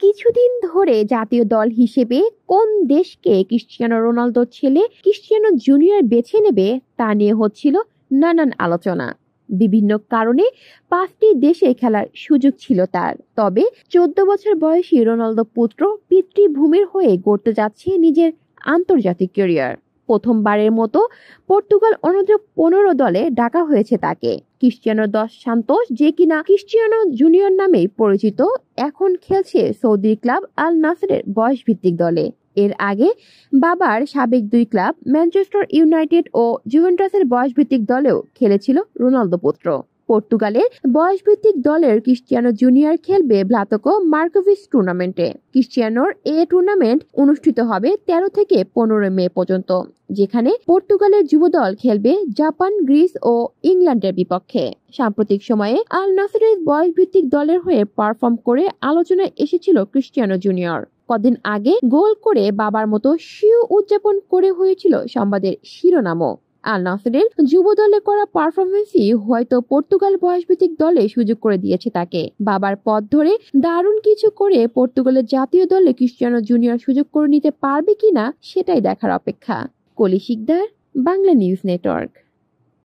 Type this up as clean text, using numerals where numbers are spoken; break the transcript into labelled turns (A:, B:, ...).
A: কিছুদিন ধরে জাতীয় দল হিসেবে কোন দেশকে ক্রিস্টিয়ানো রোনালদোর ছেলে ক্রিস্টিয়ানো জুনিয়র বেছে নেবে তা নিয়ে হচ্ছিল নানান আলোচনা। বিভিন্ন কারণে 5টি দেশে খেলার সুযোগ ছিল তার। তবে 14 বছর বয়সী রোনালদো পুত্র পিতৃভূমির হয়ে গড়তে যাচ্ছে নিজের আন্তর্জাতিক ক্যারিয়ার। প্রথমবারের মতো পর্তুগাল অনূর্ধ্ব-15 দলে ডাকা হয়েছে তাকে। ক্রিস্টিয়ানো দস সান্তোস, যে কিনা ক্রিস্টিয়ানো জুনিয়র নামেই পরিচিত, এখন খেলছে সৌদির ক্লাব আল নাসরের বয়সভিত্তিক দলে। এর আগে বাবার সাবেক 2 ক্লাব ম্যানচেস্টার ইউনাইটেড ও জুভেন্টাসের বয়সভিত্তিক দলেও খেলেছিল রোনালদো পুত্র। পর্তুগালের বয়সভিত্তিক দলের ক্রিস্টিয়ানো জুনিয়র খেলবে ভ্লাতকো মার্কোভিচ টুর্নামেন্টে। ক্রিস্টিয়ানোর এ টুর্নামেন্ট অনুষ্ঠিত হবে 13 থেকে 15 মে পর্যন্ত, যেখানে পর্তুগালের যুবদল খেলবে জাপান, গ্রিস ও ইংল্যান্ডের বিপক্ষে। সাম্প্রতিক সময়ে আল নাসরের বয়সভিত্তিক দলের হয়ে পারফর্ম করে আলোচনায় এসেছিল ক্রিস্টিয়ানো জুনিয়র। কদিন আগে গোল করে বাবার মতো সিও উদযাপন করে হয়েছিল সংবাদের শিরোনামও। আল নাসরের যুব দলে করা পারফরমেন্সই হয়তো পর্তুগাল বয়সভিত্তিক দলে সুযোগ করে দিয়েছে তাকে। বাবার পথ ধরে দারুণ কিছু করে পর্তুগালের জাতীয় দলে ক্রিস্টিয়ানো জুনিয়র সুযোগ করে নিতে পারবে কিনা সেটাই দেখার অপেক্ষা। কলি শিকদার, বাংলা নিউজ নেটওয়ার্ক।